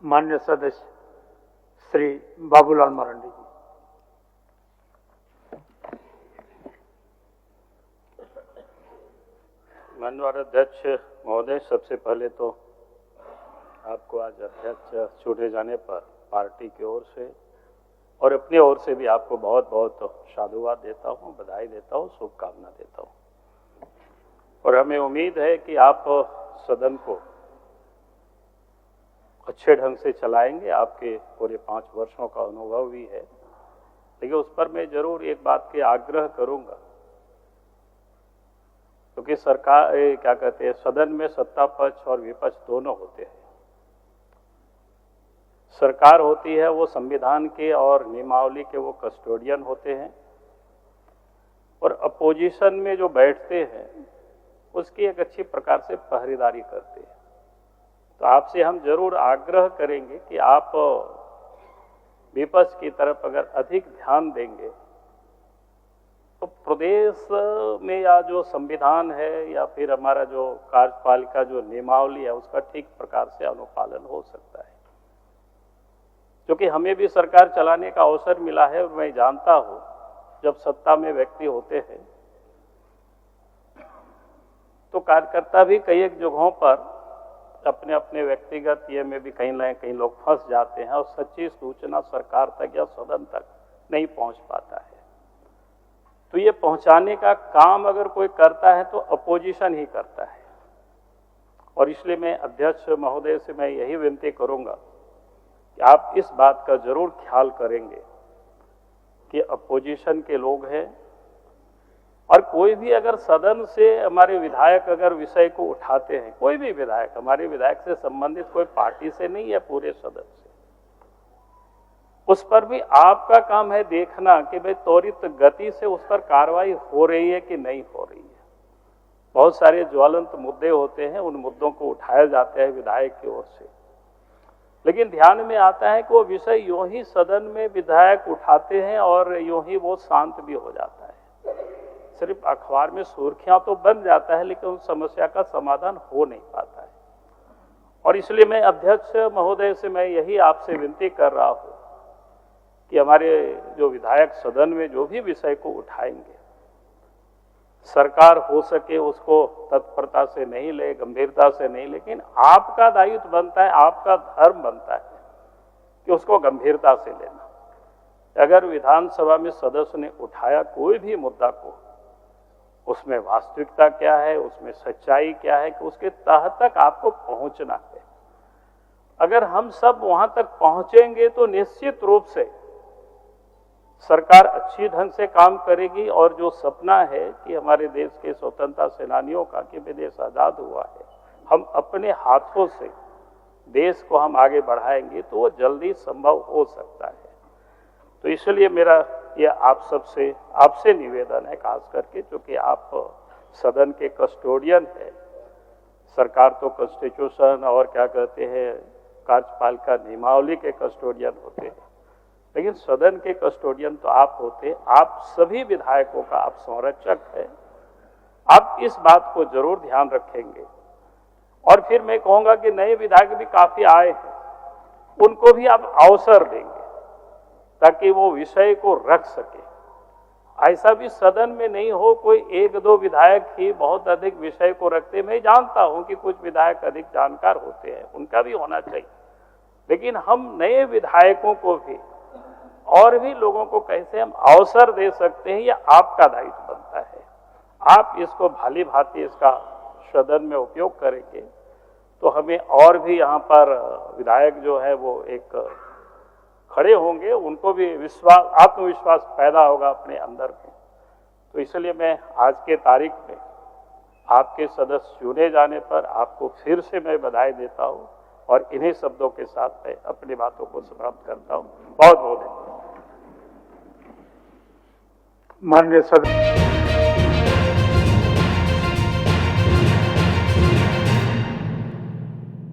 मान्य सदस्य श्री बाबूलाल मरांडी जी। माननीय अध्यक्ष महोदय, सबसे पहले तो आपको आज अध्यक्ष चुने जाने पर पार्टी की ओर से और अपनी ओर से भी आपको बहुत बहुत साधुवाद देता हूँ, बधाई देता हूँ, शुभकामना देता हूँ। और हमें उम्मीद है कि आप सदन को अच्छे ढंग से चलाएंगे। आपके पूरे 5 वर्षों का अनुभव भी है, लेकिन उस पर मैं जरूर एक बात के आग्रह करूंगा, क्योंकि सरकार क्या कहते हैं, सदन में सत्ता पक्ष और विपक्ष दोनों होते हैं। सरकार होती है वो संविधान के और नियमावली के वो कस्टोडियन होते हैं, और अपोजिशन में जो बैठते हैं उसकी एक अच्छी प्रकार से पहरेदारी करते हैं। तो आपसे हम जरूर आग्रह करेंगे कि आप विपक्ष की तरफ अगर अधिक ध्यान देंगे तो प्रदेश में या जो संविधान है या फिर हमारा जो कार्यपालिका जो नियमावली है उसका ठीक प्रकार से अनुपालन हो सकता है। क्योंकि हमें भी सरकार चलाने का अवसर मिला है और मैं जानता हूं जब सत्ता में व्यक्ति होते हैं तो कार्यकर्ता भी कई एक जगहों पर अपने अपने व्यक्तिगत ये में भी कहीं न कहीं लोग फंस जाते हैं और सच्ची सूचना सरकार तक या सदन तक नहीं पहुंच पाता है। तो ये पहुंचाने का काम अगर कोई करता है तो अपोजिशन ही करता है। और इसलिए मैं अध्यक्ष महोदय से मैं यही विनती करूंगा कि आप इस बात का जरूर ख्याल करेंगे कि अपोजिशन के लोग हैं, और कोई भी अगर सदन से हमारे विधायक अगर विषय को उठाते हैं, कोई भी विधायक, हमारे विधायक से संबंधित कोई पार्टी से नहीं है, पूरे सदन से, उस पर भी आपका काम है देखना कि भाई त्वरित गति से उस पर कार्रवाई हो रही है कि नहीं हो रही है। बहुत सारे ज्वलंत मुद्दे होते हैं, उन मुद्दों को उठाया जाता है विधायक की ओर से, लेकिन ध्यान में आता है कि वो विषय यूं ही सदन में विधायक उठाते हैं और यूं ही वो शांत भी हो जाता है। सिर्फ अखबार में सुर्खियां तो बन जाता है, लेकिन उस समस्या का समाधान हो नहीं पाता है। और इसलिए मैं अध्यक्ष महोदय से मैं यही आपसे विनती कर रहा हूं कि हमारे जो विधायक सदन में जो भी विषय को उठाएंगे, सरकार हो सके उसको तत्परता से नहीं ले, गंभीरता से नहीं, लेकिन आपका दायित्व बनता है, आपका धर्म बनता है कि उसको गंभीरता से लेना। अगर विधानसभा में सदस्य ने उठाया कोई भी मुद्दा को, उसमें वास्तविकता क्या है, उसमें सच्चाई क्या है, कि उसके तह तक आपको पहुंचना है। अगर हम सब वहां तक पहुंचेंगे तो निश्चित रूप से सरकार अच्छी ढंग से काम करेगी। और जो सपना है कि हमारे देश के स्वतंत्रता सेनानियों का कि देश आजाद हुआ है, हम अपने हाथों से देश को हम आगे बढ़ाएंगे तो वो जल्दी संभव हो सकता है। तो इसलिए मेरा ये आप सबसे आपसे निवेदन है, खास करके क्योंकि आप सदन के कस्टोडियन है। सरकार तो कॉन्स्टिट्यूशन और क्या कहते हैं कार्यपालिका नियमावली के कस्टोडियन होते हैं, लेकिन सदन के कस्टोडियन तो आप होते। आप सभी विधायकों का आप संरक्षक है। आप इस बात को जरूर ध्यान रखेंगे। और फिर मैं कहूंगा कि नए विधायक भी काफी आए हैं, उनको भी आप अवसर देंगे ताकि वो विषय को रख सके। ऐसा भी सदन में नहीं हो कोई 1-2 विधायक ही बहुत अधिक विषय को रखते। मैं जानता हूं कि कुछ विधायक अधिक जानकार होते हैं, उनका भी होना चाहिए, लेकिन हम नए विधायकों को भी और भी लोगों को कैसे हम अवसर दे सकते हैं, यह आपका दायित्व बनता है। आप इसको भाली भांति इसका सदन में उपयोग करेंगे तो हमें और भी यहाँ पर विधायक जो है वो एक खड़े होंगे, उनको भी विश्वास, आत्मविश्वास पैदा होगा अपने अंदर में। तो इसलिए मैं आज के तारीख में आपके सदस्य चुने जाने पर आपको फिर से मैं बधाई देता हूं, और इन्हीं शब्दों के साथ मैं अपनी बातों को समाप्त करता हूं। बहुत बहुत धन्यवाद। माननीय सदस्य